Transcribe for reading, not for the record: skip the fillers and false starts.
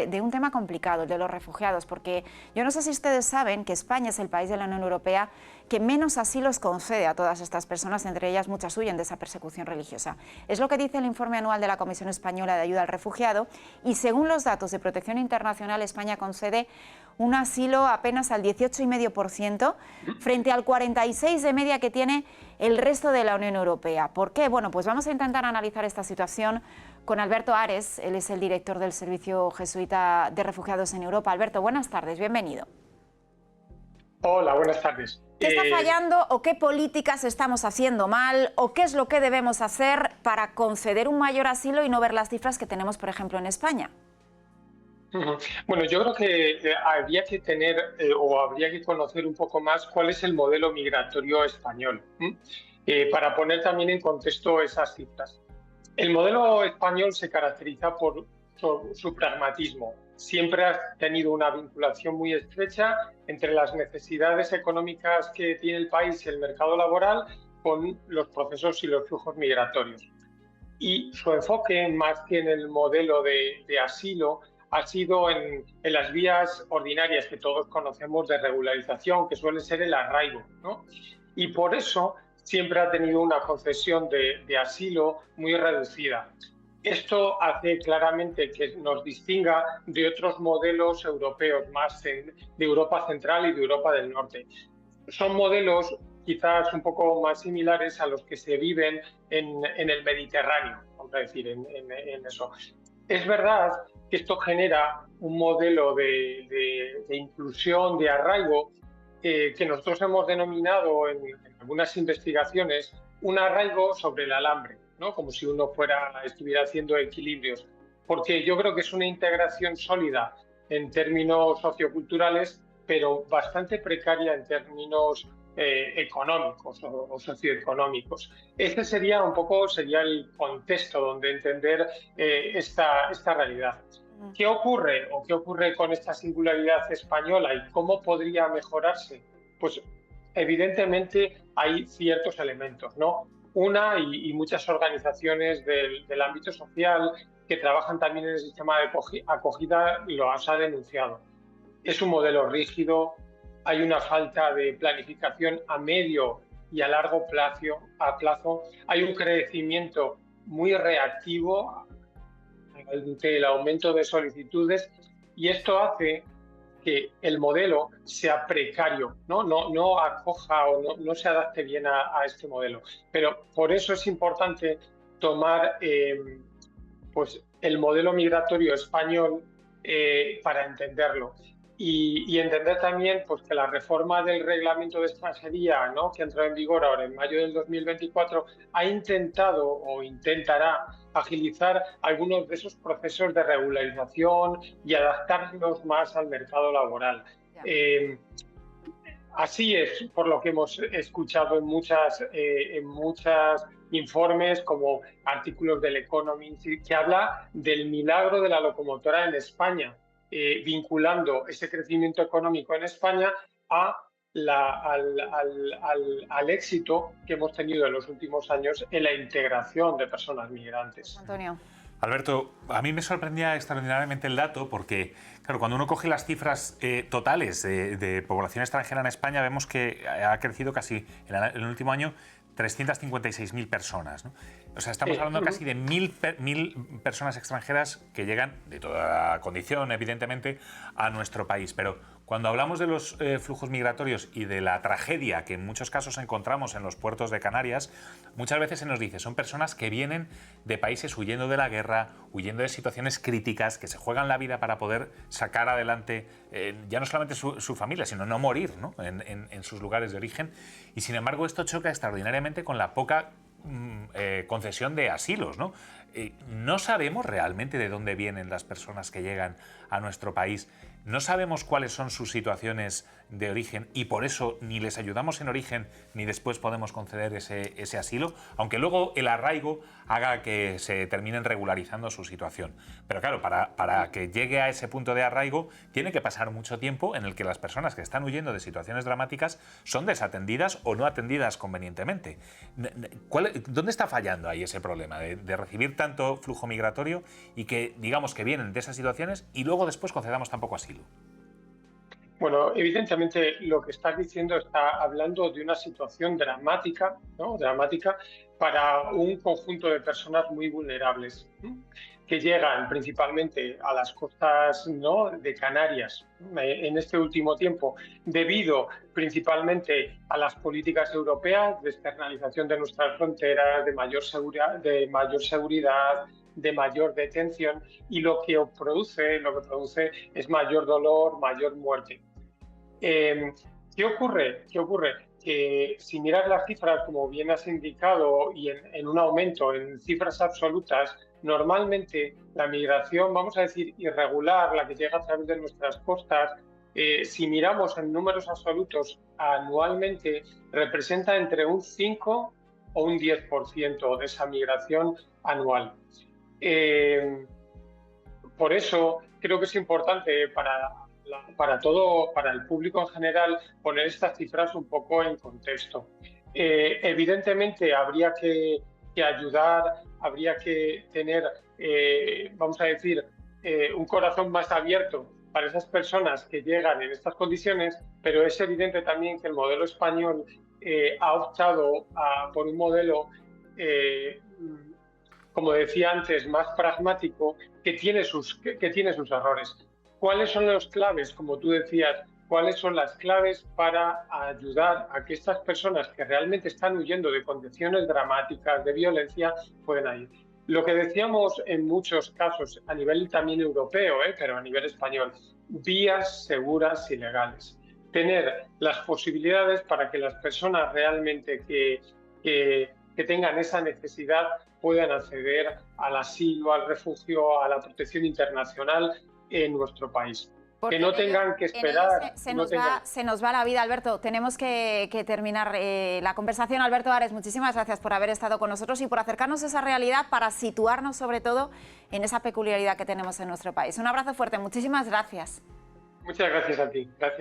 de un tema complicado, el de los refugiados, porque yo no sé si ustedes saben que España es el país de la Unión Europea que menos asilos concede a todas estas personas, entre ellas muchas huyen de esa persecución religiosa. Es lo que dice el informe anual de la Comisión Española de Ayuda al Refugiado y según los datos de Protección Internacional, España concede un asilo apenas al 18,5% frente al 46% de media que tiene el resto de la Unión Europea. ¿Por qué? Bueno, pues vamos a intentar analizar esta situación con Alberto Ares. Él es el director del Servicio Jesuita de Refugiados en Europa. Alberto, buenas tardes, bienvenido. Hola, buenas tardes. ¿Qué está fallando o qué políticas estamos haciendo mal o qué es lo que debemos hacer para conceder un mayor asilo y no ver las cifras que tenemos, por ejemplo, en España? Bueno, yo creo que habría que tener o habría que conocer un poco más cuál es el modelo migratorio español, para poner también en contexto esas cifras. El modelo español se caracteriza por su pragmatismo. Siempre ha tenido una vinculación muy estrecha entre las necesidades económicas que tiene el país y el mercado laboral con los procesos y los flujos migratorios. Y su enfoque, más que en el modelo de asilo, ha sido en las vías ordinarias que todos conocemos de regularización, que suele ser el arraigo, ¿no? Y por eso siempre ha tenido una concesión de asilo muy reducida. Esto hace claramente que nos distinga de otros modelos europeos, más de Europa Central y de Europa del Norte. Son modelos quizás un poco más similares a los que se viven en el Mediterráneo, vamos a decir, en eso. Es verdad que esto genera un modelo de inclusión, de arraigo, que nosotros hemos denominado en algunas investigaciones un arraigo sobre el alambre, ¿no? Como si uno estuviera haciendo equilibrios, porque yo creo que es una integración sólida en términos socioculturales, pero bastante precaria en términos económicos o socioeconómicos. Este sería el contexto donde entender esta realidad. ¿Qué ocurre o qué ocurre con esta singularidad española y cómo podría mejorarse? Pues evidentemente hay ciertos elementos, ¿no? Una y muchas organizaciones del ámbito social que trabajan también en el sistema de acogida los ha denunciado. Es un modelo rígido, hay una falta de planificación a medio y a largo plazo, hay un crecimiento muy reactivo ante el aumento de solicitudes y esto hace que el modelo sea precario, no acoja o no se adapte bien a este modelo. Pero por eso es importante tomar pues el modelo migratorio español para entenderlo. Y entender también pues, que la reforma del reglamento de extranjería, ¿no?, que entró en vigor ahora en mayo del 2024, ha intentado o intentará agilizar algunos de esos procesos de regularización y adaptarlos más al mercado laboral. Así es, por lo que hemos escuchado en muchos informes, como artículos del Economist, que habla del milagro de la locomotora en España, vinculando ese crecimiento económico en España al éxito que hemos tenido en los últimos años en la integración de personas migrantes. Antonio. Alberto, a mí me sorprendía extraordinariamente el dato porque, claro, cuando uno coge las cifras totales de población extranjera en España, vemos que ha crecido casi en el último año 356.000 personas, ¿no? O sea, estamos hablando casi de 1.000 personas extranjeras que llegan de toda condición, evidentemente, a nuestro país. Pero cuando hablamos de los flujos migratorios y de la tragedia que en muchos casos encontramos en los puertos de Canarias, muchas veces se nos dice, son personas que vienen de países huyendo de la guerra, huyendo de situaciones críticas, que se juegan la vida para poder sacar adelante ya no solamente su familia, sino no morir, ¿no?, en sus lugares de origen. Y sin embargo esto choca extraordinariamente con la poca concesión de asilos, ¿no? No sabemos realmente de dónde vienen las personas que llegan a nuestro país. no sabemos cuáles son sus situaciones de origen y por eso ni les ayudamos en origen ni después podemos conceder ese asilo, aunque luego el arraigo haga que se terminen regularizando su situación. Pero claro, para que llegue a ese punto de arraigo tiene que pasar mucho tiempo en el que las personas que están huyendo de situaciones dramáticas son desatendidas o no atendidas convenientemente. ¿Dónde está fallando ahí ese problema de recibir tanto flujo migratorio y que digamos que vienen de esas situaciones y luego después concedamos tan poco asilo? Bueno, evidentemente lo que estás diciendo está hablando de una situación dramática, ¿no? Dramática para un conjunto de personas muy vulnerables, ¿no? Que llegan principalmente a las costas, ¿no?, de Canarias en este último tiempo, debido principalmente a las políticas europeas de externalización de nuestras fronteras, de mayor seguridad, de mayor detención, y lo que produce es mayor dolor, mayor muerte. ¿Qué ocurre? Que si miras las cifras, como bien has indicado, y en un aumento en cifras absolutas, normalmente la migración, vamos a decir, irregular, la que llega a través de nuestras costas, si miramos en números absolutos anualmente, representa entre un 5 o un 10% de esa migración anual. Por eso creo que es importante para el público en general poner estas cifras un poco en contexto. Evidentemente habría que ayudar, habría que tener, vamos a decir, un corazón más abierto para esas personas que llegan en estas condiciones, pero es evidente también que el modelo español ha optado por un modelo, como decía antes, más pragmático, que tiene sus errores. ¿Cuáles son las claves? Como tú decías, ¿cuáles son las claves para ayudar a que estas personas que realmente están huyendo de condiciones dramáticas, de violencia, puedan ir? Lo que decíamos en muchos casos, a nivel también europeo, pero a nivel español, vías seguras y legales. Tener las posibilidades para que las personas realmente que tengan esa necesidad puedan acceder al asilo, al refugio, a la protección internacional en nuestro país. Porque que no tengan que esperar. Se nos va la vida, Alberto. Tenemos que terminar la conversación. Alberto Ares, muchísimas gracias por haber estado con nosotros y por acercarnos a esa realidad para situarnos sobre todo en esa peculiaridad que tenemos en nuestro país. Un abrazo fuerte, muchísimas gracias. Muchas gracias a ti. Gracias.